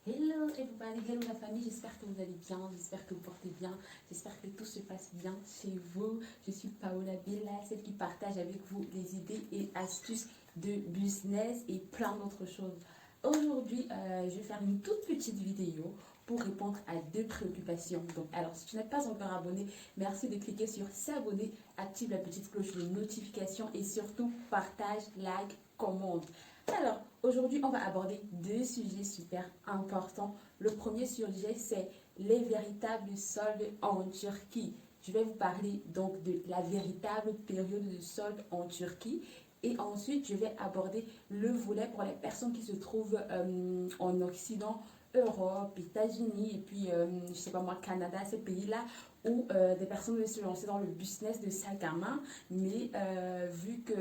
Hello everybody, hello la famille, j'espère que vous allez bien, j'espère que vous portez bien, j'espère que tout se passe bien chez vous. Je suis Paola Bella, celle qui partage avec vous des idées et astuces de business et plein d'autres choses. Aujourd'hui, je vais faire une toute petite vidéo pour répondre à deux préoccupations. Donc, alors, si tu n'es pas encore abonné, merci de cliquer sur s'abonner, active la petite cloche de notification et surtout partage, like, commente. Alors, aujourd'hui, on va aborder deux sujets super importants. Le premier sujet, c'est les véritables soldes en Turquie. Je vais vous parler donc de la véritable période de soldes en Turquie. Et ensuite, je vais aborder le volet pour les personnes qui se trouvent en Occident, Europe, États-Unis et puis, je sais pas moi, Canada, ces pays-là où des personnes veulent se lancer dans le business de sac à main. Mais vu que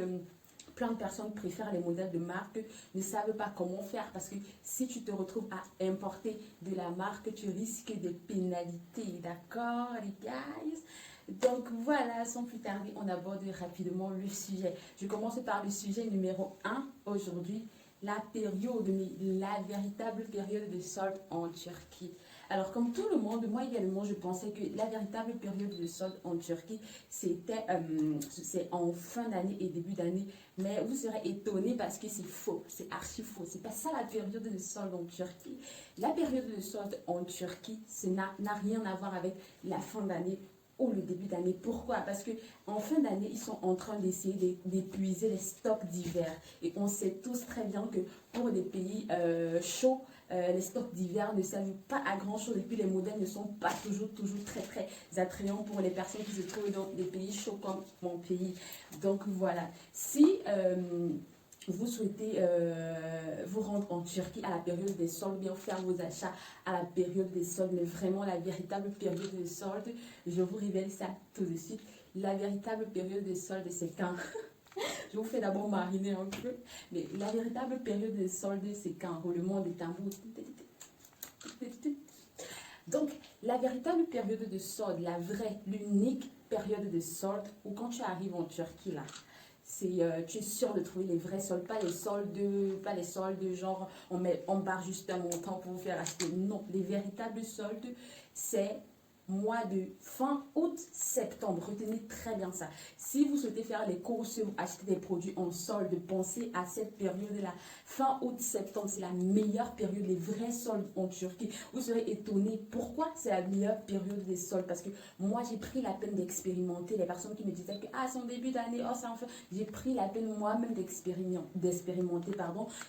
plein de personnes préfèrent les modèles de marque, ne savent pas comment faire parce que si tu te retrouves à importer de la marque, tu risques des pénalités. D'accord, les guys? Donc voilà, sans plus tarder, on aborde rapidement le sujet. Je commence par le sujet numéro un aujourd'hui, la période, la véritable période de solde en Turquie. Alors, comme tout le monde, moi également, je pensais que la véritable période de solde en Turquie, c'est en fin d'année et début d'année. Mais vous serez étonnés parce que c'est faux, c'est archi faux. C'est pas ça la période de solde en Turquie. La période de solde en Turquie, ça n'a rien à voir avec la fin d'année ou le début d'année. Pourquoi? Parce que en fin d'année, ils sont en train d'essayer d'épuiser les stocks d'hiver. Et on sait tous très bien que pour des pays chauds, les stocks d'hiver ne servent pas à grand chose et puis les modèles ne sont pas toujours très attrayants pour les personnes qui se trouvent dans des pays chauds comme mon pays. Donc voilà, si vous souhaitez vous rendre en Turquie à la période des soldes, bien faire vos achats à la période des soldes, mais vraiment la véritable période des soldes, je vous révèle ça tout de suite. La véritable période des soldes, c'est quand je vous fais d'abord mariner un peu, mais la véritable période des soldes, c'est quand roulement des tambours. Donc, la véritable période de solde, la vraie, l'unique période de solde, où quand tu arrives en Turquie, là, tu es sûr de trouver les vrais soldes, pas les soldes genre on barre juste un montant pour vous faire acheter. Non, les véritables soldes, c'est mois de fin août, septembre. Retenez très bien ça. Si vous souhaitez faire les courses ou acheter des produits en solde, pensez à cette période-là. Fin août, septembre, c'est la meilleure période, les vrais soldes en Turquie. Vous serez étonnés pourquoi c'est la meilleure période des soldes. Parce que moi, j'ai pris la peine d'expérimenter. Les personnes qui me disaient que c'est en début d'année, c'est en fin. J'ai pris la peine moi-même d'expérimenter.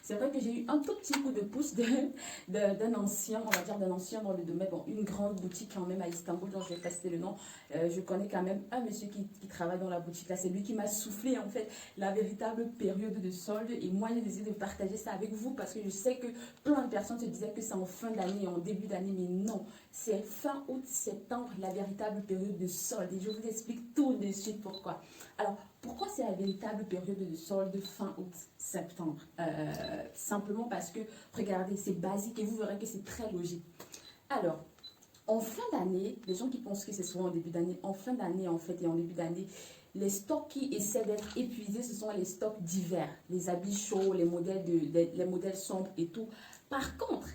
C'est vrai que j'ai eu un tout petit coup de pouce d'un ancien, on va dire d'un ancien dans le domaine, bon, une grande boutique quand même à Istanbul, dont je vais pas citer le nom. Je connais quand même un monsieur qui travaille dans la boutique là, c'est lui qui m'a soufflé en fait la véritable période de solde et moi j'ai décidé de partager ça avec vous parce que je sais que plein de personnes se disaient que c'est en fin d'année, en début d'année, mais non, c'est fin août, septembre, la véritable période de solde et je vous explique tout de suite pourquoi. Alors, pourquoi c'est la véritable période de solde fin août, septembre? Simplement parce que, regardez, c'est basique et vous verrez que c'est très logique. Alors, en fin d'année, les gens qui pensent que c'est souvent en début d'année, en fin d'année en fait et en début d'année, les stocks qui essaient d'être épuisés, ce sont les stocks d'hiver, les habits chauds, les modèles sombres et tout. Par contre,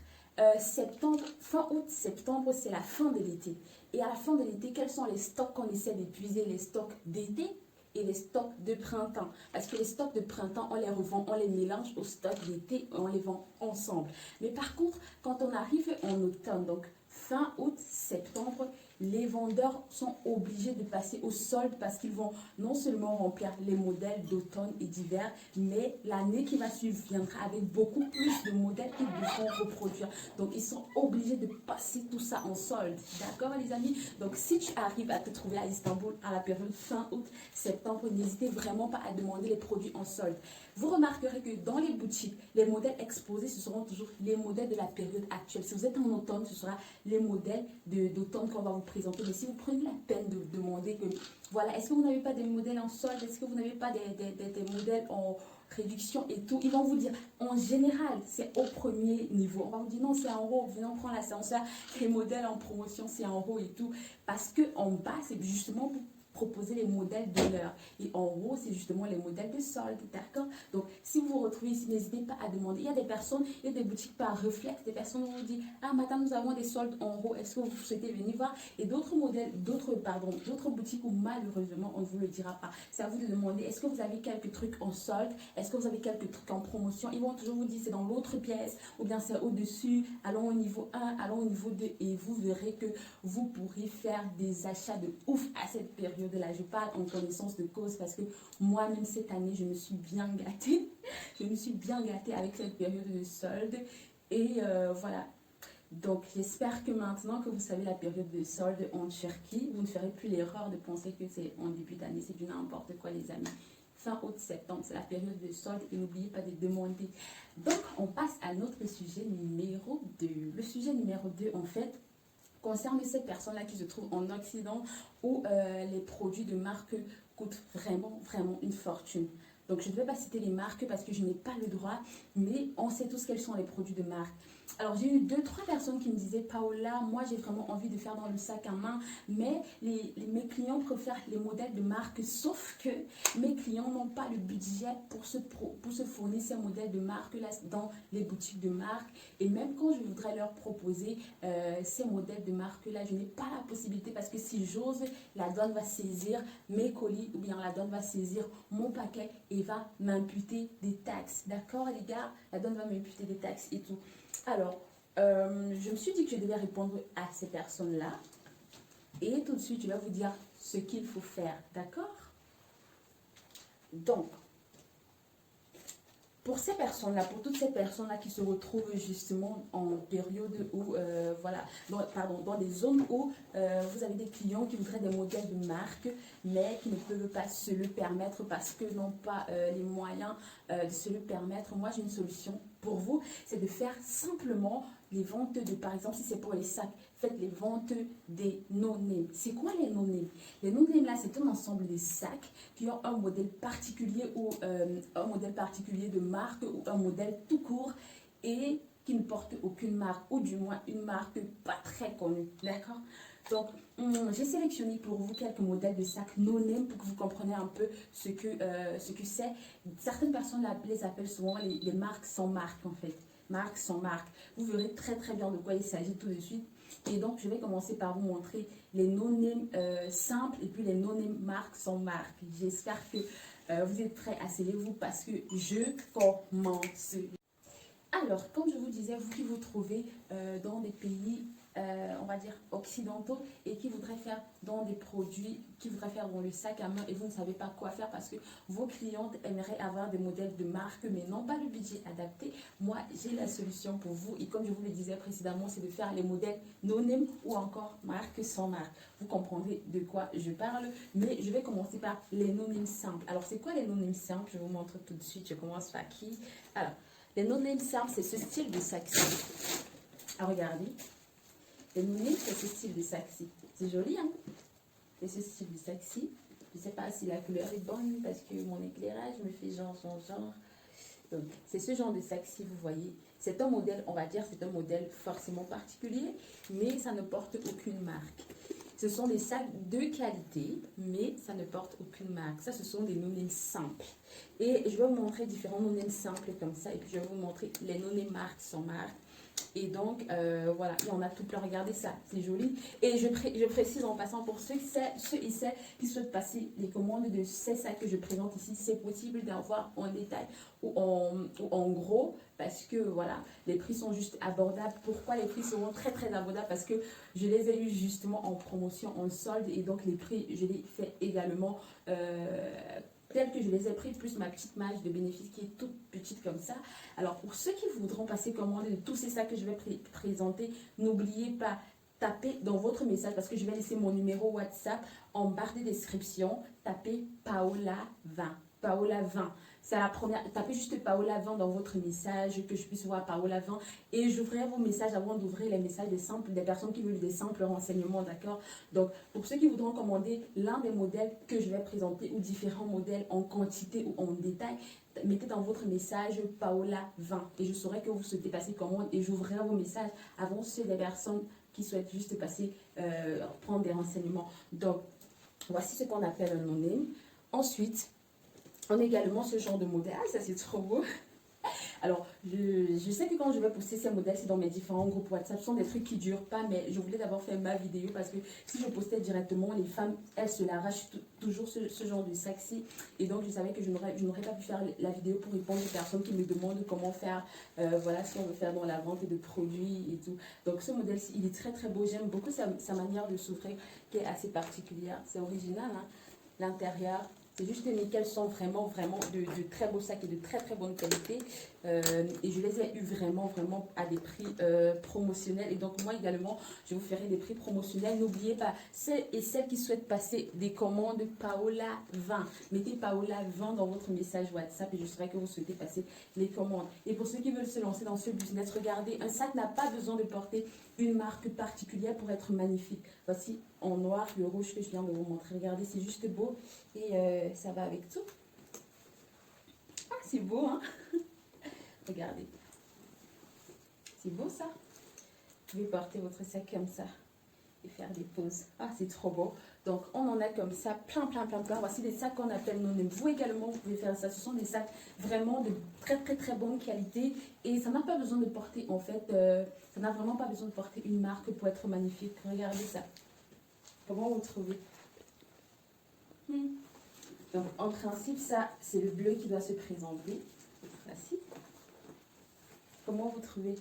septembre, fin août, septembre, c'est la fin de l'été. Et à la fin de l'été, quels sont les stocks qu'on essaie d'épuiser? Les stocks d'été et les stocks de printemps. Parce que les stocks de printemps, on les revend, on les mélange aux stocks d'été et on les vend ensemble. Mais par contre, quand on arrive en automne, donc fin août, septembre, les vendeurs sont obligés de passer au solde parce qu'ils vont non seulement remplir les modèles d'automne et d'hiver, mais l'année qui va suivre viendra avec beaucoup plus de modèles qu'ils devront reproduire. Donc, ils sont obligés de passer tout ça en solde. D'accord, les amis? Donc, si tu arrives à te trouver à Istanbul à la période fin août, septembre, n'hésitez vraiment pas à demander les produits en solde. Vous remarquerez que dans les boutiques, les modèles exposés, ce seront toujours les modèles de la période actuelle. Si vous êtes en automne, ce sera les modèles d'automne qu'on va vous présenter. Mais si vous prenez la peine de demander que, voilà, est-ce que vous n'avez pas des modèles en solde? Est-ce que vous n'avez pas des modèles en réduction et tout? Ils vont vous dire, en général, c'est au premier niveau. On va vous dire, non, c'est en haut, venez, on prend la séance là. Les modèles en promotion, c'est en haut et tout. Parce que en bas, c'est justement pour proposer les modèles de l'heure. Et en haut, c'est justement les modèles de solde, d'accord? Donc, si vous vous retrouvez ici, n'hésitez pas à demander. Il y a des personnes, il y a des boutiques par réflexe, des personnes qui vous disent, ah, madame, nous avons des soldes en haut, est-ce que vous souhaitez venir voir? Et d'autres modèles, d'autres boutiques où malheureusement, on ne vous le dira pas. C'est à vous de demander, est-ce que vous avez quelques trucs en solde? Est-ce que vous avez quelques trucs en promotion? Ils vont toujours vous dire, c'est dans l'autre pièce, ou bien c'est au-dessus, allons au niveau 1, allons au niveau 2, et vous verrez que vous pourrez faire des achats de ouf à cette période-là. Je parle en connaissance de cause parce que moi-même cette année, je me suis bien gâtée. Je me suis bien gâtée avec cette période de solde. Et voilà. Donc, j'espère que maintenant que vous savez la période de solde en Turquie, vous ne ferez plus l'erreur de penser que c'est en début d'année. C'est du n'importe quoi, les amis. Fin août, septembre, c'est la période de solde et n'oubliez pas de demander. Donc, on passe à notre sujet numéro 2. Le sujet numéro 2, en fait, concerne ces personnes-là qui se trouvent en Occident où les produits de marque coûtent vraiment, vraiment une fortune. Donc, je ne vais pas citer les marques parce que je n'ai pas le droit, mais on sait tous quels sont les produits de marque. Alors, j'ai eu 2-3 personnes qui me disaient, Paola, moi, j'ai vraiment envie de faire dans le sac à main, mais mes clients préfèrent les modèles de marque, sauf que mes clients n'ont pas le budget pour se fournir ces modèles de marque-là dans les boutiques de marque. Et même quand je voudrais leur proposer ces modèles de marque-là, je n'ai pas la possibilité parce que si j'ose, la douane va saisir mes colis ou bien la douane va saisir mon paquet et va m'imputer des taxes. D'accord, les gars? La douane va m'imputer des taxes et tout. Alors, je me suis dit que je devais répondre à ces personnes-là. Et tout de suite, je vais vous dire ce qu'il faut faire. D'accord? Donc, pour ces personnes-là, pour toutes ces personnes-là qui se retrouvent justement en période où, voilà, dans des zones où vous avez des clients qui voudraient des modèles de marque, mais qui ne peuvent pas se le permettre parce que n'ont pas les moyens de se le permettre. Moi, j'ai une solution pour vous, c'est de faire simplement les ventes de, par exemple, si c'est pour les sacs, faites les ventes des no-name. C'est quoi les no-name? Les no-name, là, c'est un ensemble de sacs qui ont un modèle particulier ou un modèle particulier de marque ou un modèle tout court et qui ne porte aucune marque ou du moins une marque pas très connue. D'accord? Donc, j'ai sélectionné pour vous quelques modèles de sacs no-name pour que vous compreniez un peu ce que c'est. Certaines personnes les appellent souvent les marques sans marque en fait. Marque sans marque. Vous verrez très très bien de quoi il s'agit tout de suite. Et donc, je vais commencer par vous montrer les no-name simples et puis les no-name marques sans marque. J'espère que vous êtes prêts, asseyez-vous parce que je commence. Alors, comme je vous disais, vous qui vous trouvez dans des pays, on va dire, occidentaux et qui voudraient faire dans des produits, qui voudraient faire dans le sac à main et vous ne savez pas quoi faire parce que vos clientes aimeraient avoir des modèles de marque mais n'ont pas le budget adapté, moi, j'ai la solution pour vous. Et comme je vous le disais précédemment, c'est de faire les modèles no-name ou encore marque sans marque. Vous comprendrez de quoi je parle, mais je vais commencer par les no-name simples. Alors, c'est quoi les no-name simples? Je vous montre tout de suite. Je commence par qui? Alors, les no-name simples, c'est ce style de sac-ci. Ah, regardez. Les no-name, c'est ce style de sac-ci. C'est joli, hein? C'est ce style de sac-ci. Je ne sais pas si la couleur est bonne parce que mon éclairage me fait genre. Donc, c'est ce genre de sac-ci, vous voyez. C'est un modèle, on va dire, c'est un modèle forcément particulier, mais ça ne porte aucune marque. Ce sont des sacs de qualité, mais ça ne porte aucune marque. Ça, ce sont des no-name simples. Et je vais vous montrer différents no-name simples comme ça. Et puis, je vais vous montrer les no-name marques sans marque. Et donc, voilà, il y en a tout plein. Regardez ça, c'est joli. Et je précise en passant pour ceux et celles qui souhaitent passer les commandes de ces sacs que je présente ici, c'est possible d'avoir en détail ou en gros, parce que voilà, les prix sont juste abordables. Pourquoi les prix seront très très abordables? Parce que je les ai eu justement en promotion, en solde, et donc les prix, je les fais également tels que je les ai pris, plus ma petite marge de bénéfice qui est toute petite comme ça. Alors, pour ceux qui voudront passer commande de tous ces sacs que je vais présenter, n'oubliez pas, tapez dans votre message, parce que je vais laisser mon numéro WhatsApp en barre de description, tapez Paola 20. Paola 20. C'est la première. Tapez juste Paola 20 dans votre message, que je puisse voir Paola 20. Et j'ouvrirai vos messages avant d'ouvrir les messages des personnes qui veulent des simples renseignements, d'accord? Donc, pour ceux qui voudront commander l'un des modèles que je vais présenter ou différents modèles en quantité ou en détail, mettez dans votre message Paola 20 et je saurai que vous souhaitez passer commande et j'ouvrirai vos messages avant ceux des personnes qui souhaitent juste passer, prendre des renseignements. Donc, Voici ce qu'on appelle un no-name. Ensuite, on a également ce genre de modèle. Ah, ça c'est trop beau. Alors, je sais que quand je vais poster ces modèles, c'est dans mes différents groupes WhatsApp. Ce sont des trucs qui ne durent pas, mais je voulais d'abord faire ma vidéo parce que si je postais directement, les femmes, elles se l'arrachent toujours ce genre de sac-ci. Et donc, je savais que je n'aurais pas pu faire la vidéo pour répondre aux personnes qui me demandent comment faire, voilà, si on veut faire dans la vente de produits et tout. Donc, ce modèle-ci, il est très très beau. J'aime beaucoup sa manière de s'ouvrir qui est assez particulière. C'est original, hein. L'intérieur. C'est juste nickel, sont vraiment de très beaux sacs et de très très bonne qualité. Et je les ai eu vraiment à des prix promotionnels. Et donc moi également, je vous ferai des prix promotionnels. N'oubliez pas, celles et celles qui souhaitent passer des commandes Paola 20. Mettez Paola 20 dans votre message WhatsApp et je saurai que vous souhaitez passer les commandes. Et pour ceux qui veulent se lancer dans ce business, regardez, un sac n'a pas besoin de porter une marque particulière pour être magnifique. Voici en noir le rouge que je viens de vous montrer. Regardez, c'est juste beau et ça va avec tout. Ah, c'est beau, hein? Regardez. C'est beau ça? Vous pouvez porter votre sac comme ça et faire des pauses. Ah, c'est trop beau. Donc, on en a comme ça, plein. Voici des sacs qu'on appelle no-name. Vous également, vous pouvez faire ça. Ce sont des sacs vraiment de très bonne qualité. Et ça n'a pas besoin de porter, en fait, ça n'a vraiment pas besoin de porter une marque pour être magnifique. Regardez ça. Comment vous trouvez? Donc, en principe, ça, c'est le bleu qui doit se présenter. Voici. Comment vous trouvez?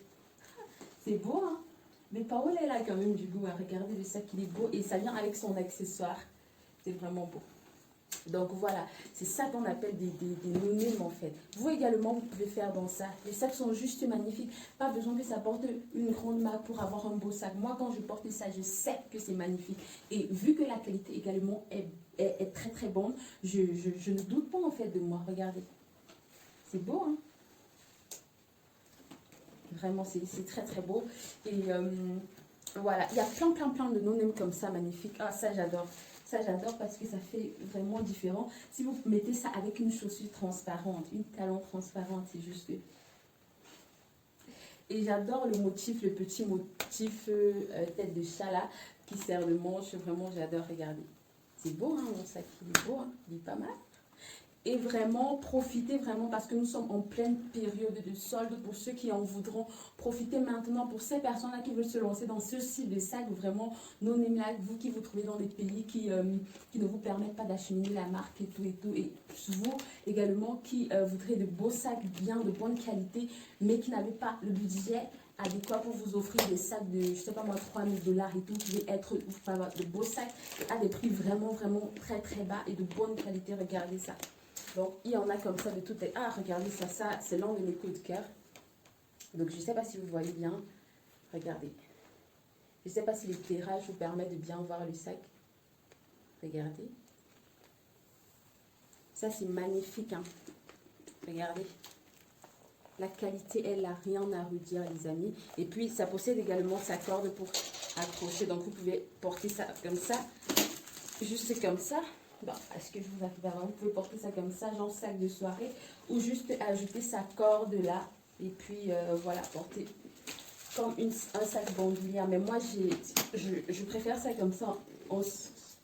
C'est beau, hein? Mais Paola, elle a quand même du goût. Hein. Regardez le sac, il est beau. Et ça vient avec son accessoire. C'est vraiment beau. Donc voilà, c'est ça qu'on appelle des no-name en fait. Vous également, vous pouvez faire dans ça. Les sacs sont juste magnifiques. Pas besoin que ça porte une grande marque pour avoir un beau sac. Moi, quand je porte ça, je sais que c'est magnifique. Et vu que la qualité également est très bonne, je ne doute pas en fait de moi. Regardez. C'est beau, hein? Vraiment, c'est très beau. Et voilà, il y a plein de no-name comme ça, magnifiques. Ah, ça, j'adore. Ça, j'adore parce que ça fait vraiment différent. Si vous mettez ça avec une chaussure transparente, une talon transparente, c'est juste... Et j'adore le motif, le petit motif tête de chat là, qui sert de manche. Vraiment, j'adore. Regardez. C'est beau, hein, mon sac. Il est beau, hein, il est pas mal. Et vraiment, profitez vraiment parce que nous sommes en pleine période de solde. Pour ceux qui en voudront, profitez maintenant. Pour ces personnes-là qui veulent se lancer dans ce style de sac, vraiment, non là, vous qui vous trouvez dans des pays qui ne vous permettent pas d'acheminer la marque et tout. Et vous également qui voudrez de beaux sacs bien, de bonne qualité, mais qui n'avez pas le budget adéquat pour vous offrir des sacs de, je sais pas moi, 3000 $ et tout, qui va être de beaux sacs à des prix vraiment très bas et de bonne qualité. Regardez ça. Donc, il y en a comme ça de toutes les... Ah, regardez ça, c'est l'un de mes coups de cœur. Donc, je ne sais pas si vous voyez bien. Regardez. Je ne sais pas si l'éclairage vous permet de bien voir le sac. Regardez. Ça, c'est magnifique, hein. Regardez. La qualité, elle n'a rien à redire, les amis. Et puis, ça possède également sa corde pour accrocher. Donc, vous pouvez porter ça comme ça. Juste comme ça. Bon, est-ce que je vous arrive à voir? Vous pouvez porter ça comme ça, genre sac de soirée, ou juste ajouter sa corde là, et puis voilà, porter comme un sac bandoulière. Mais moi, je préfère ça comme ça, en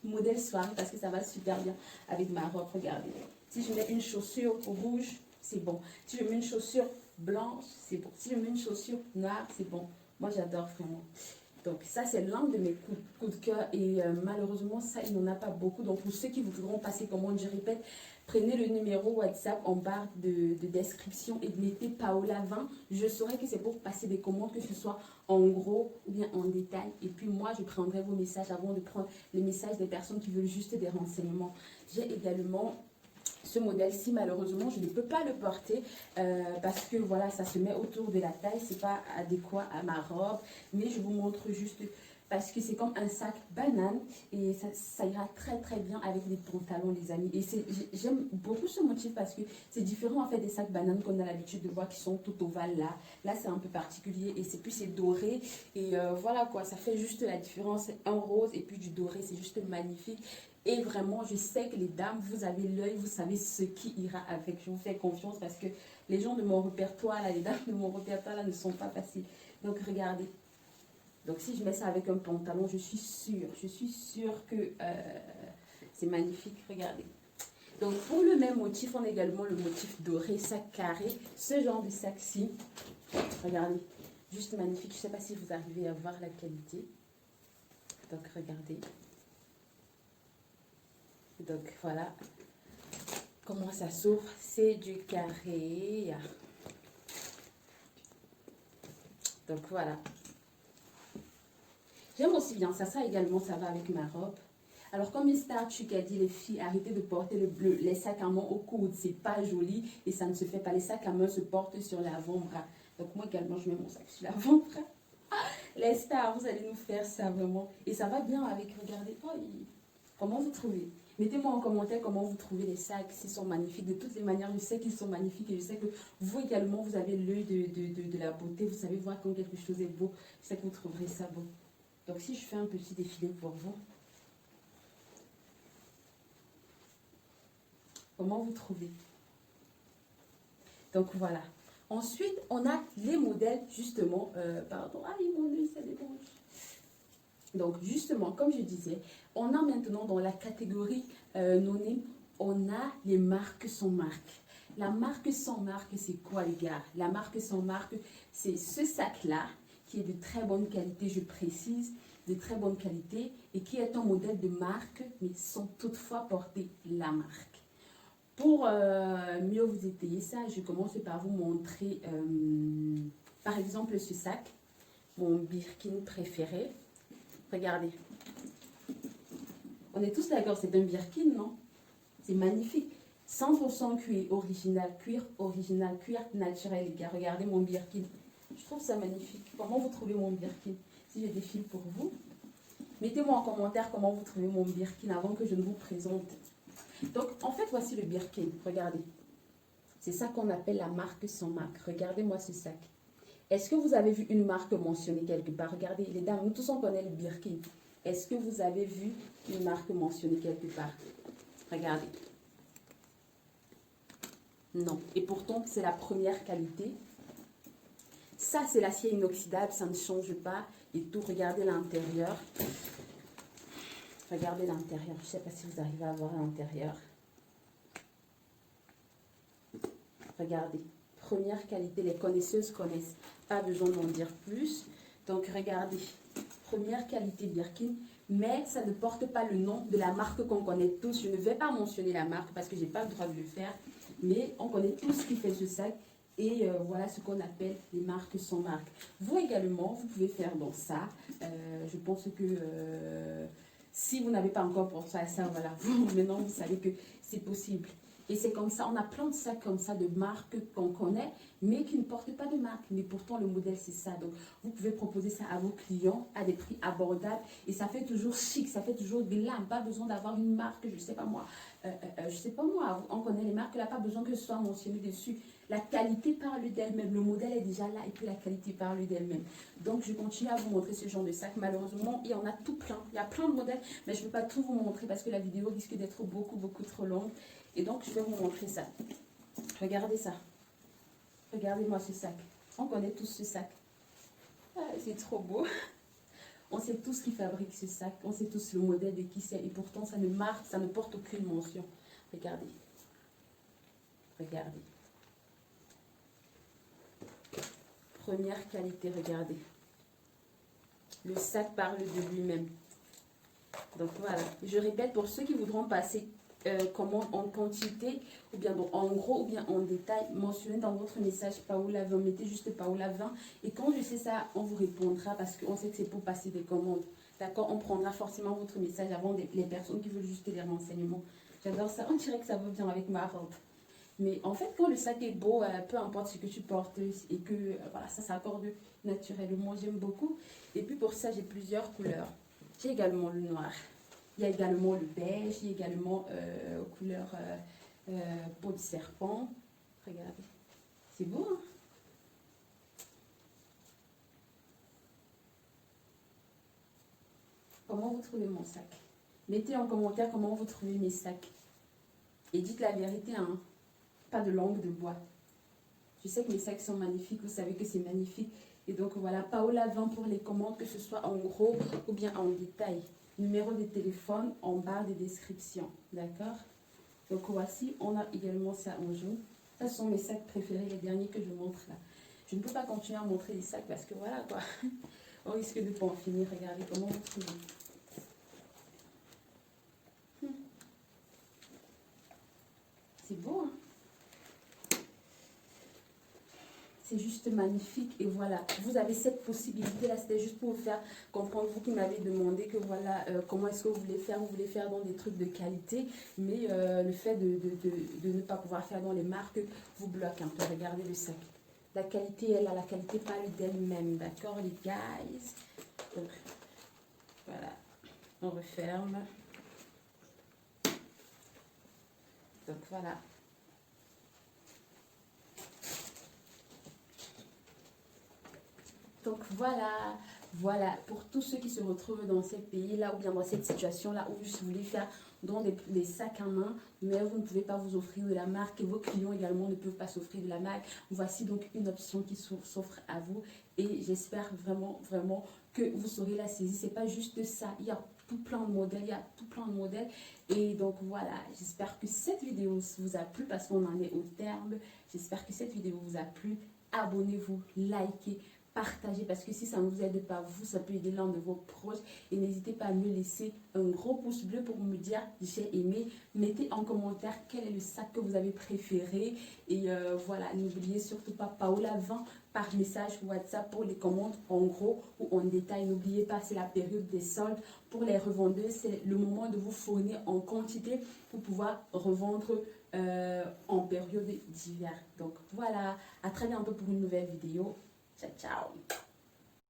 modèle soirée, parce que ça va super bien avec ma robe. Regardez, si je mets une chaussure rouge, c'est bon. Si je mets une chaussure blanche, c'est bon. Si je mets une chaussure noire, c'est bon. Moi, j'adore vraiment. Donc ça, c'est l'un de mes coups de cœur et malheureusement, ça, il n'en a pas beaucoup. Donc pour ceux qui voudront passer commande, je répète, prenez le numéro WhatsApp en barre de description et mettez Paola 20. Je saurai que c'est pour passer des commandes, que ce soit en gros ou bien en détail. Et puis moi, je prendrai vos messages avant de prendre les messages des personnes qui veulent juste des renseignements. J'ai également... Ce modèle-ci, malheureusement, je ne peux pas le porter parce que voilà, ça se met autour de la taille. C'est pas adéquat à ma robe. Mais je vous montre juste parce que c'est comme un sac banane et ça ira très bien avec les pantalons, les amis. Et j'aime beaucoup ce motif parce que c'est différent en fait des sacs bananes qu'on a l'habitude de voir qui sont tout ovales là. Là, c'est un peu particulier et c'est doré. Et voilà quoi, ça fait juste la différence. Un rose et puis du doré, c'est juste magnifique. Et vraiment, je sais que les dames, vous avez l'œil, vous savez ce qui ira avec. Je vous fais confiance parce que les gens de mon répertoire, là, les dames de mon répertoire, là, ne sont pas faciles. Donc, regardez. Donc, si je mets ça avec un pantalon, je suis sûre que C'est magnifique, regardez. Donc, pour le même motif, on a également le motif doré, sac carré. Ce genre de sac-ci, regardez, juste magnifique. Je ne sais pas si vous arrivez à voir la qualité. Donc, regardez. Donc, voilà comment ça s'ouvre. C'est du carré. Donc, voilà. J'aime aussi bien ça. Ça également, ça va avec ma robe. Alors, comme une star chic a dit, les filles, arrêtez de porter le bleu. Les sacs à main au coude, c'est pas joli et ça ne se fait pas. Les sacs à main se portent sur l'avant-bras. Donc, moi également, je mets mon sac sur l'avant-bras. Les stars, vous allez nous faire ça vraiment. Et ça va bien avec, regardez, oh, comment vous trouvez? Mettez-moi en commentaire comment vous trouvez les sacs, s'ils sont magnifiques. De toutes les manières, je sais qu'ils sont magnifiques et je sais que vous également, vous avez l'œil de la beauté. Vous savez voir quand quelque chose est beau. Je sais que vous trouverez ça beau. Donc, si je fais un petit défilé pour vous. Comment vous trouvez? Donc voilà. Ensuite, on a les modèles, justement. Pardon, mon œil, ça dérange. Donc, justement, comme je disais, on a maintenant dans la catégorie non-name, on a les marques sans marque. La marque sans marque, c'est quoi, les gars? La marque sans marque, c'est ce sac-là qui est de très bonne qualité, je précise, de très bonne qualité et qui est un modèle de marque, mais sans toutefois porter la marque. Pour mieux vous étayer ça, je commence par vous montrer, par exemple, ce sac, mon Birkin préféré. Regardez. On est tous d'accord, c'est un Birkin, non? C'est magnifique. 100% cuir original, cuir naturel, les gars. Regardez mon Birkin. Je trouve ça magnifique. Comment vous trouvez mon Birkin? Si je défile pour vous, mettez-moi en commentaire comment vous trouvez mon Birkin avant que je ne vous présente. Donc, en fait, voici le Birkin. Regardez. C'est ça qu'on appelle la marque sans marque. Regardez-moi ce sac. Est-ce que vous avez vu une marque mentionnée quelque part? Regardez, les dames, nous tous on connaît le Birkin. Est-ce que vous avez vu une marque mentionnée quelque part? Regardez. Non. Et pourtant, c'est la première qualité. Ça, c'est l'acier inoxydable. Ça ne change pas. Et tout, regardez l'intérieur. Regardez l'intérieur. Je ne sais pas si vous arrivez à voir l'intérieur. Regardez. Première qualité. Les connaisseuses connaissent. Pas besoin d'en dire plus. Donc, regardez. Première qualité Birkin. Mais ça ne porte pas le nom de la marque qu'on connaît tous. Je ne vais pas mentionner la marque parce que je n'ai pas le droit de le faire. Mais on connaît tous ce qui fait ce sac. Et voilà ce qu'on appelle les marques sans marque. Vous également, vous pouvez faire dans ça. Je pense que... si vous n'avez pas encore pensé à ça, voilà, maintenant vous savez que c'est possible. Et c'est comme ça, on a plein de sacs comme ça, de marques qu'on connaît, mais qui ne portent pas de marque. Mais pourtant, le modèle, c'est ça. Donc, vous pouvez proposer ça à vos clients à des prix abordables. Et ça fait toujours chic, ça fait toujours glam. Pas besoin d'avoir une marque, je sais pas moi. On connaît les marques, là, pas besoin que ce soit mentionné dessus. La qualité parle d'elle-même. Le modèle est déjà là et puis la qualité parle d'elle-même. Donc, je continue à vous montrer ce genre de sac. Malheureusement, il y en a tout plein. Il y a plein de modèles, mais je ne peux pas tout vous montrer parce que la vidéo risque d'être beaucoup, beaucoup trop longue. Et donc, je vais vous montrer ça. Regardez ça. Regardez-moi ce sac. On connaît tous ce sac. Ah, c'est trop beau. On sait tous qui fabrique ce sac. On sait tous le modèle de qui c'est. Et pourtant, ça ne marque, ça ne porte aucune mention. Regardez. Regardez. Première qualité, regardez. Le sac parle de lui-même. Donc voilà. Je répète, pour ceux qui voudront passer commande en quantité, ou bien donc, en gros, ou bien en détail, mentionnez dans votre message Paola 20. Mettez juste Paola 20. Et quand je sais ça, on vous répondra parce qu'on sait que c'est pour passer des commandes. D'accord? On prendra forcément votre message avant les personnes qui veulent juste les renseignements. J'adore ça. On dirait que ça va bien avec ma robe. Mais en fait, quand le sac est beau, peu importe ce que tu portes et que voilà, ça s'accorde naturellement, j'aime beaucoup. Et puis pour ça, j'ai plusieurs couleurs. J'ai également le noir. Il y a également le beige, il y a également couleur peau de serpent. Regardez. C'est beau, hein? Comment vous trouvez mon sac? Mettez en commentaire comment vous trouvez mes sacs. Et dites la vérité, hein? Pas de langue de bois. Je sais que mes sacs sont magnifiques, vous savez que c'est magnifique. Et donc voilà, Paola 20 pour les commandes, que ce soit en gros ou bien en détail. Numéro de téléphone en barre de description. D'accord? Donc voici, on a également ça en jaune. Ça sont mes sacs préférés, les derniers que je montre là. Je ne peux pas continuer à montrer les sacs parce que voilà quoi. On risque de ne pas en finir. Regardez comment vous trouvez. C'est beau, hein? C'est juste magnifique. Et voilà, vous avez cette possibilité-là. C'était juste pour vous faire comprendre, vous qui m'avez demandé que voilà, comment est-ce que vous voulez faire. Vous voulez faire dans des trucs de qualité. Mais le fait de ne pas pouvoir faire dans les marques vous bloque un peu. Regardez le sac. La qualité, elle a la qualité parle d'elle-même. D'accord, les guys? Donc, voilà. On referme. Donc, voilà. Donc voilà, pour tous ceux qui se retrouvent dans ces pays-là ou bien dans cette situation-là où vous voulez faire dans des sacs à main, mais vous ne pouvez pas vous offrir de la marque et vos clients également ne peuvent pas s'offrir de la marque. Voici donc une option qui s'offre à vous et j'espère vraiment, vraiment que vous saurez la saisir. C'est pas juste ça, il y a tout plein de modèles, et donc voilà, j'espère que cette vidéo vous a plu parce qu'on en est au terme. J'espère que cette vidéo vous a plu. Abonnez-vous, likez, partagez, parce que si ça ne vous aide pas vous, ça peut aider l'un de vos proches. Et n'hésitez pas à me laisser un gros pouce bleu pour me dire j'ai aimé. Mettez en commentaire quel est le sac que vous avez préféré. Et voilà, n'oubliez surtout pas Paola 20 par message WhatsApp pour les commandes en gros ou en détail. N'oubliez pas, c'est la période des soldes. Pour les revendeurs, c'est le moment de vous fournir en quantité pour pouvoir revendre en période d'hiver. Donc voilà, à très bientôt pour une nouvelle vidéo. Ciao, ciao.